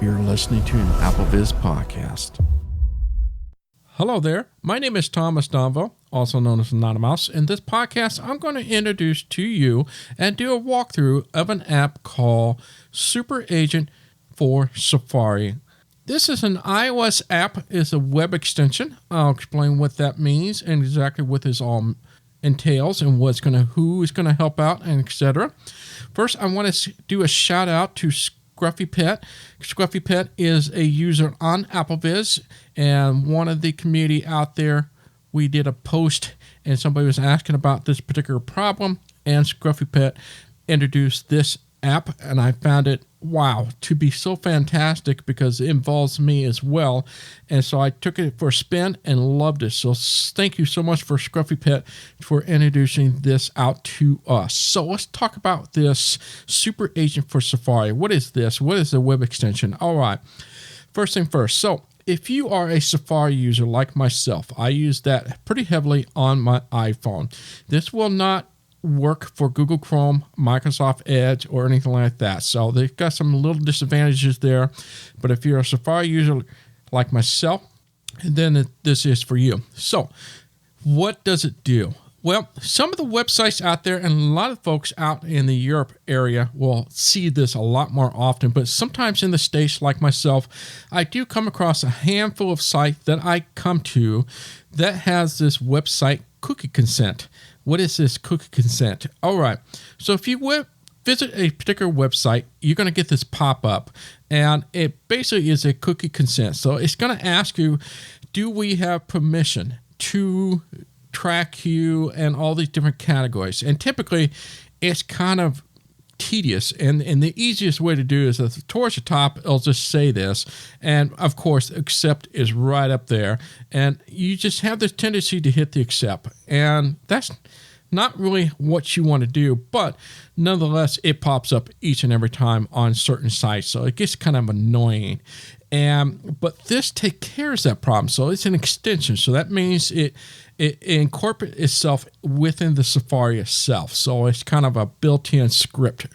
You're listening to an AppleVis podcast. Hello there. My name is Thomas Donville, also known as Anonymous. In this podcast, I'm going to introduce to you and do a walkthrough of an app called Super Agent for Safari. This is an iOS app. It's a web extension. I'll explain what that means and exactly what this all entails and who is going to help out, and etc. First, I want to do a shout out to Scruffy Pet. Scruffy Pet is a user on AppleVis, and one of the community out there, we did a post and somebody was asking about this particular problem, and Scruffy Pet introduced this app, and I found it, wow, to be so fantastic because it involves me as well. And so I took it for a spin and loved it. So thank you so much for Scruffy Pet for introducing this out to us. So let's talk about this Super Agent for Safari. What is this? What is the web extension? All right. First thing first. So if you are a Safari user like myself, I use that pretty heavily on my iPhone. This will not work for Google Chrome, Microsoft Edge, or anything like that. So they've got some little disadvantages there. But if you're a Safari user like myself, then this is for you. So what does it do? Well, some of the websites out there and a lot of folks out in the Europe area will see this a lot more often. But sometimes in the States, like myself, I do come across a handful of sites that I come to that has this website cookie consent. What is this cookie consent? All right. So if you visit a particular website, you're going to get this pop-up, and it basically is a cookie consent. So it's going to ask you, do we have permission to track you and all these different categories? And typically, it's kind of tedious, and the easiest way to do is towards the top, it'll just say this, and of course accept is right up there, and you just have this tendency to hit the accept, and that's not really what you want to do, but nonetheless it pops up each and every time on certain sites, so it gets kind of annoying. But this takes care of that problem. So it's an extension. So that means it incorporates itself within the Safari itself. So it's kind of a built-in script.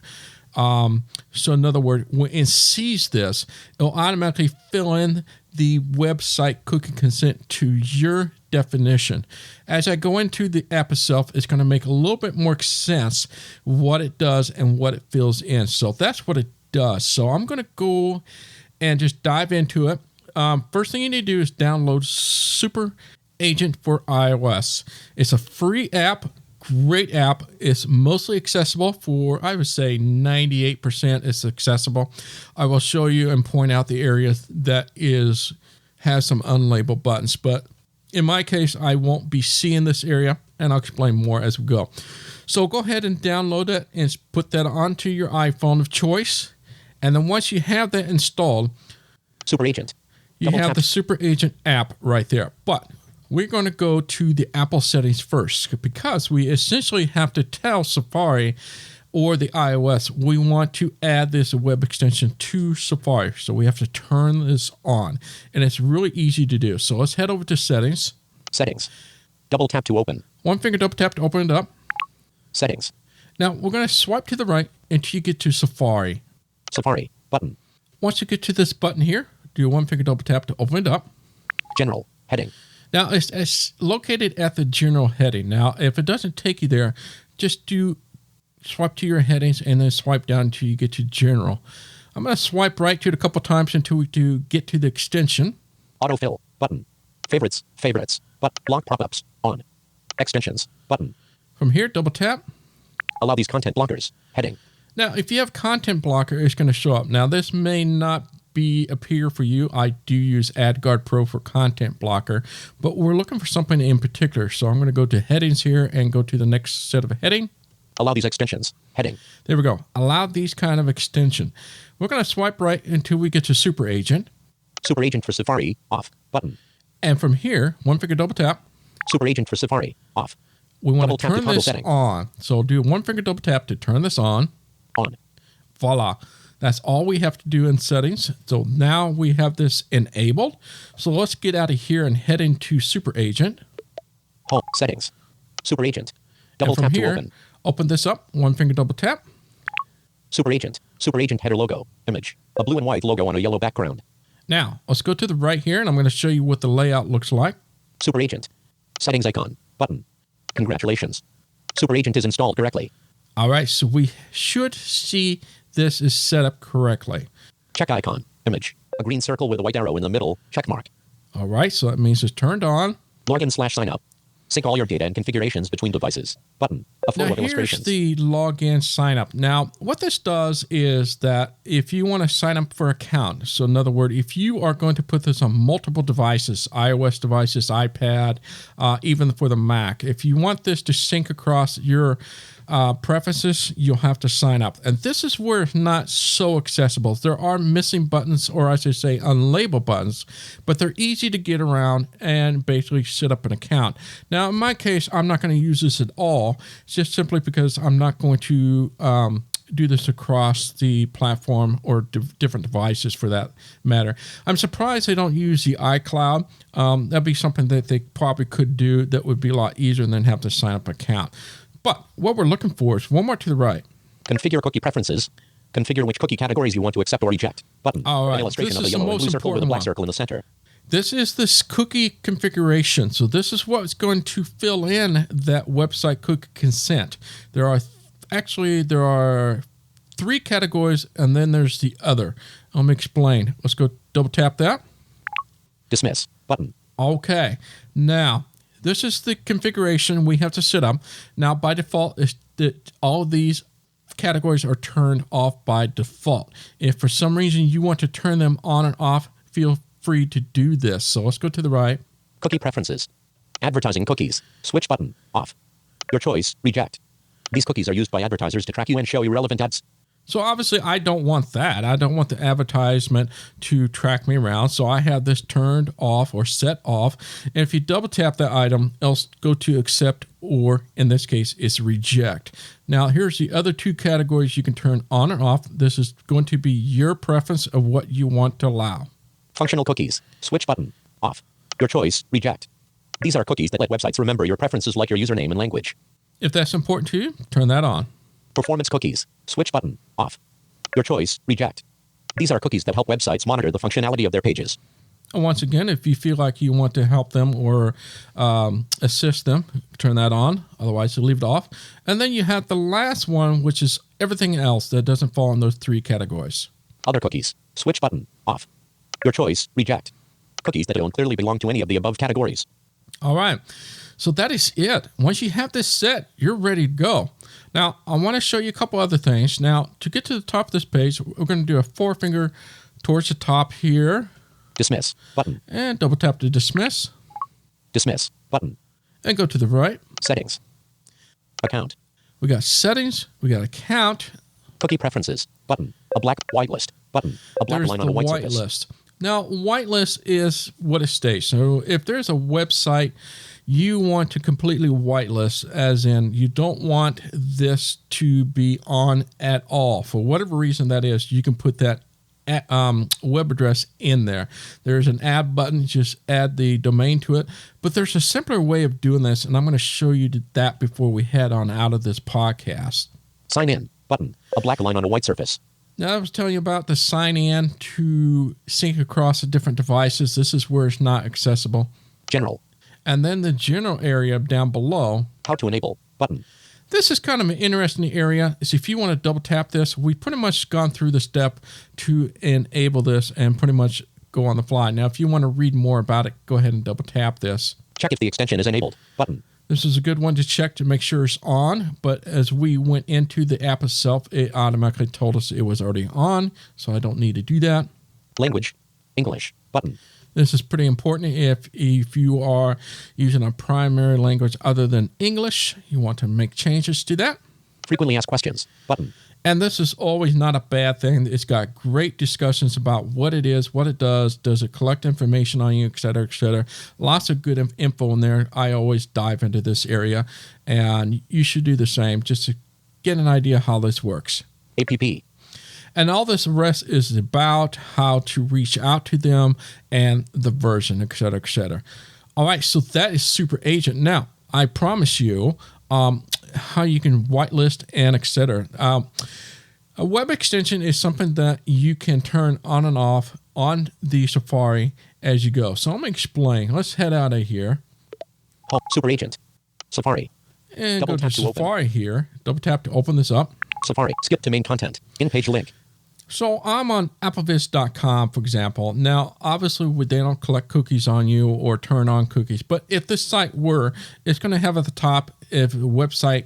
So in other words, when it sees this, it'll automatically fill in the website cookie consent to your definition. As I go into the app itself, it's going to make a little bit more sense what it does and what it fills in. So that's what it does. So I'm going to go and just dive into it. First thing you need to do is download Super Agent for iOS. It's a free app, great app. It's mostly accessible for, I would say, 98% is accessible. I will show you and point out the areas that has some unlabeled buttons, but in my case, I won't be seeing this area, and I'll explain more as we go. So go ahead and download it and put that onto your iPhone of choice. And then once you have that installed, Super Agent, you have the Super Agent app right there. But we're going to go to the Apple settings first, because we essentially have to tell Safari or the iOS we want to add this web extension to Safari. So we have to turn this on, and it's really easy to do. So let's head over to settings. Settings. Double tap to open. One finger double tap to open it up. Settings. Now we're going to swipe to the right until you get to Safari. Safari button. Once you get to this button here, do one finger double tap to open it up. General heading. Now it's located at the general heading. Now if it doesn't take you there, just swipe to your headings and then swipe down until you get to general. I'm going to swipe right to it a couple times until we do get to the extension. Autofill button. Favorites. But block pop-ups on. Extensions button. From here, double tap. Allow these content blockers. Heading. Now, if you have content blocker, it's going to show up. Now, this may not appear for you. I do use AdGuard Pro for content blocker, but we're looking for something in particular. So I'm going to go to headings here and go to the next set of heading. Allow these extensions. Heading. There we go. Allow these kind of extension. We're going to swipe right until we get to Super Agent. Super Agent for Safari. Off. Button. And from here, one finger double tap. Super Agent for Safari. Off. We want to turn this on. So do one finger double tap to turn this on. On. Voila. That's all we have to do in settings. So now we have this enabled. So let's get out of here and head into Super Agent. Home. Settings. Super Agent. Double tap to open. Open this up. One finger double tap. Super Agent. Super Agent header logo. Image. A blue and white logo on a yellow background. Now, let's go to the right here, and I'm going to show you what the layout looks like. Super Agent. Settings icon. Button. Congratulations. Super Agent is installed correctly. All right, so we should see this is set up correctly. Check icon. Image. A green circle with a white arrow in the middle. Check mark. All right, so that means it's turned on. Login/sign up. Sync all your data and configurations between devices. Button. A flow Now, of illustrations. here's the login sign up. Now, what this does is that if you want to sign up for an account, so in other words, if you are going to put this on multiple devices, iOS devices, iPad, even for the Mac, if you want this to sync across your preferences, you'll have to sign up. And this is where it's not so accessible. There are missing buttons, or I should say unlabeled buttons, but they're easy to get around and basically set up an account. Now, in my case, I'm not going to use this at all, just simply because I'm not going to do this across the platform or different devices for that matter. I'm surprised they don't use the iCloud. That'd be something that they probably could do that would be a lot easier than have to sign up an account. But what we're looking for is one more to the right. Configure cookie preferences. Configure which cookie categories you want to accept or reject. Button. All right. An illustration This of a is the yellow and most blue circle with a important black one. circle in the center. This is this cookie configuration. So this is what's going to fill in that website cookie consent. There are 3 categories, and then there's the other. Let me explain. Let's go double tap that. Dismiss. Button. Okay. Now, this is the configuration we have to set up. Now, by default, all of these categories are turned off by default. If for some reason you want to turn them on and off, feel free to do this. So let's go to the right. Cookie preferences. Advertising cookies. Switch button. Off. Your choice. Reject. These cookies are used by advertisers to track you and show you relevant ads. So obviously I don't want that. I don't want the advertisement to track me around. So I have this turned off or set off. And if you double tap that item, it'll go to accept, or in this case, it's reject. Now here's the other 2 categories you can turn on and off. This is going to be your preference of what you want to allow. Functional cookies. Switch button. Off. Your choice. Reject. These are cookies that let websites remember your preferences like your username and language. If that's important to you, turn that on. Performance cookies. Switch button. Off. Your choice. Reject. These are cookies that help websites monitor the functionality of their pages. And once again, if you feel like you want to help them or assist them, turn that on. Otherwise, you leave it off. And then you have the last one, which is everything else that doesn't fall in those 3 categories. Other cookies. Switch button. Off. Your choice. Reject. Cookies that don't clearly belong to any of the above categories. All right. So that is it. Once you have this set, you're ready to go. Now, I want to show you a couple other things. Now, to get to the top of this page, we're going to do a 4-finger towards the top here. Dismiss. Button. And double tap to dismiss. Dismiss. Button. And go to the right. Settings. Account. We got settings. We got account. Cookie preferences. Button. A black whitelist. Button. A black There's line the on a white surface. whitelist. Now, whitelist is what it states. So if there's a website you want to completely whitelist, as in you don't want this to be on at all, for whatever reason that is, you can put that web address in there. There's an add button, just add the domain to it. But there's a simpler way of doing this, and I'm going to show you that before we head on out of this podcast. Sign in. Button. A black line on a white surface. Now, I was telling you about the sign in to sync across the different devices. This is where it's not accessible. General. And then the general area down below. How to enable. Button. This is kind of an interesting area. Is if you want to double tap this, we pretty much gone through the step to enable this and pretty much go on the fly. Now, if you want to read more about it, go ahead and double tap this. Check if the extension is enabled. Button. This is a good one to check to make sure it's on. But as we went into the app itself, it automatically told us it was already on. So I don't need to do that. Language. English. Button. This is pretty important if you are using a primary language other than English. You want to make changes to that. Frequently asked questions. Button. And this is always not a bad thing. It's got great discussions about what it is, what it does it collect information on you, et cetera, et cetera. Lots of good info in there. I always dive into this area, and you should do the same just to get an idea how this works. APP. And all this rest is about how to reach out to them and the version, et cetera, et cetera. All right, so that is Super Agent. Now, I promise you how you can whitelist and et cetera. A web extension is something that you can turn on and off on the Safari as you go. So I'm going to explain. Let's head out of here. Home, Super Agent, Safari. And Double go to tap to Safari here. Double tap to open this up. Safari, skip to main content, in-page link. So I'm on applevis.com, for example. Now, obviously, they don't collect cookies on you or turn on cookies. But if this site were, it's going to have at the top if a website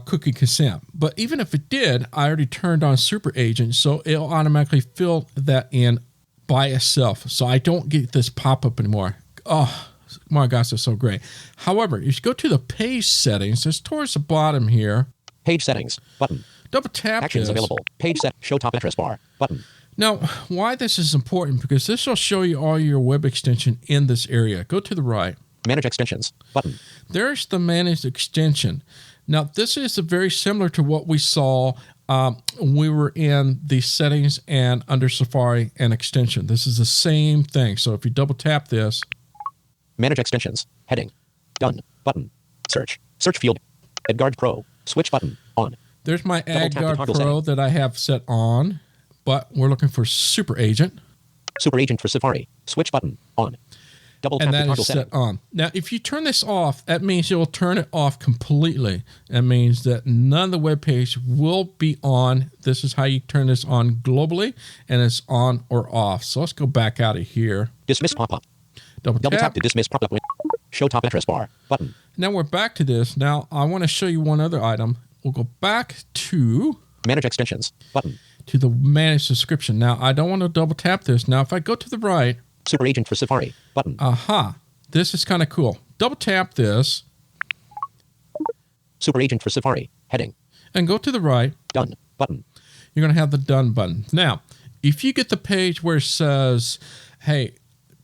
cookie consent. But even if it did, I already turned on Super Agent, so it'll automatically fill that in by itself. So I don't get this pop-up anymore. Oh, my gosh, that's so great. However, if you go to the page settings, it's towards the bottom here. Page settings, button. Double tap Actions this. available. Page set, show top address bar, button. Now, why this is important, because this will show you all your web extension in this area. Go to the right. Manage extensions, button. There's the managed extension. Now, this is very similar to what we saw when we were in the settings and under Safari and extension. This is the same thing. So if you double tap this. Manage extensions, heading, done, button. Search field, AdGuard Pro, switch button, on. There's my Double tap to AdGuard toggle Pro setting. that I have set on, but we're looking for Super Agent. Super Agent for Safari, switch button, on. Double tap And to that toggle is setting. set on. Now, if you turn this off, that means it will turn it off completely. That means that none of the web page will be on. This is how you turn this on globally, and it's on or off. So let's go back out of here. Dismiss pop-up. Double Double tap tap. to dismiss pop-up window. Show top address bar, button. Now we're back to this. Now I want to show you one other item. We'll go back to Manage extensions, button. the manage subscription. Now I don't want to double tap this. Now if I go to the right, Super Agent for Safari, button. aha, this is kind of cool. Double tap this Super Agent for Safari, heading, and go to the right. done, button. You're going to have the done button. Now, if you get the page where it says, hey,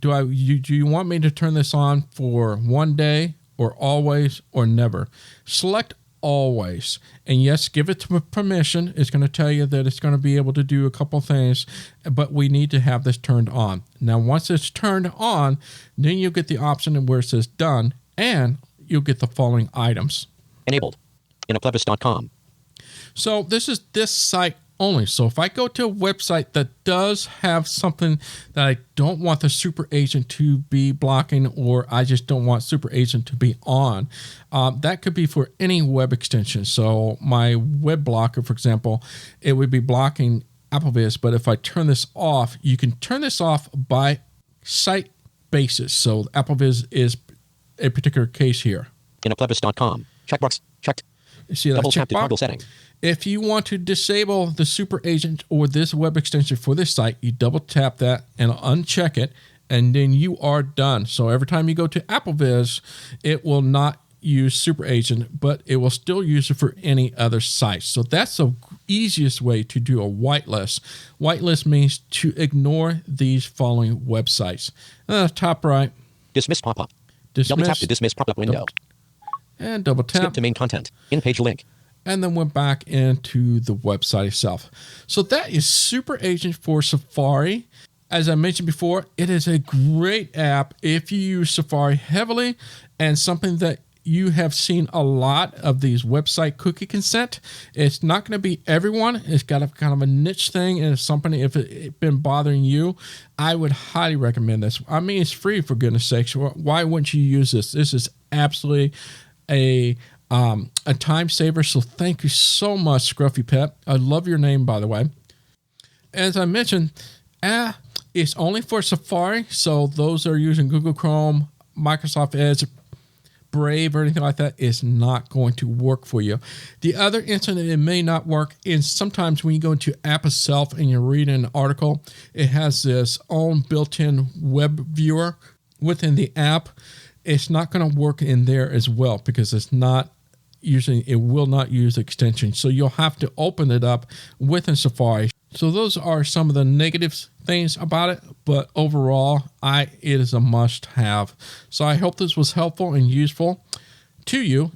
do you want me to turn this on for one day or always or never? Select always. And yes, give it to permission. It's going to tell you that it's going to be able to do a couple things, but we need to have this turned on. Now, once it's turned on, then you'll get the option where it says done, and you'll get the following items. Enabled. Inaplevis.com. So this is this site only. So if I go to a website that does have something that I don't want the Super Agent to be blocking, or I just don't want Super Agent to be on, that could be for any web extension. So my web blocker, for example, it would be blocking AppleVis, but if I turn this off, you can turn this off by site basis. So AppleVis is a particular case here. Inaplevis.com. Checkbox, checked. You see that Double tap to checkbox? toggle setting. If you want to disable the Super Agent or this web extension for this site, you double tap that and uncheck it, and then you are done. So every time you go to AppleVis, it will not use Super Agent, but it will still use it for any other site. So that's the easiest way to do a whitelist. Whitelist means to ignore these following websites. Top right, Dismiss pop-up. dismiss, Double tap to dismiss pop-up window. and double Skip tap. to main content. In-page link. And then we're back into the website itself. So that is Super Agent for Safari. As I mentioned before, it is a great app if you use Safari heavily, and something that you have seen a lot of these website cookie consent. It's not going to be everyone. It's got a kind of a niche thing, and it's something, if it's been bothering you, I would highly recommend this. I mean, it's free, for goodness sakes. Why wouldn't you use this? This is absolutely a time saver. So thank you so much, Scruffy Pet. I love your name, by the way. As I mentioned, it's only for Safari. So those that are using Google Chrome, Microsoft Edge, Brave, or anything like that is not going to work for you. The other instance it may not work is sometimes when you go into app itself and you're reading an article, it has this own built-in web viewer within the app. It's not going to work in there as well, because it will not use extension. So you'll have to open it up within Safari. So those are some of the negative things about it, but overall, it is a must-have. So I hope this was helpful and useful to you.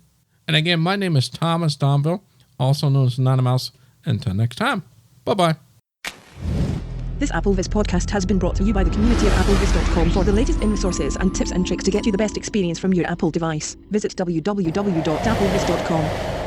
And again, my name is Thomas Donville, also known as Anonymous. Until next time, bye-bye. This AppleVis podcast has been brought to you by the community of applevis.com. For the latest in resources and tips and tricks to get you the best experience from your Apple device, visit www.applevis.com.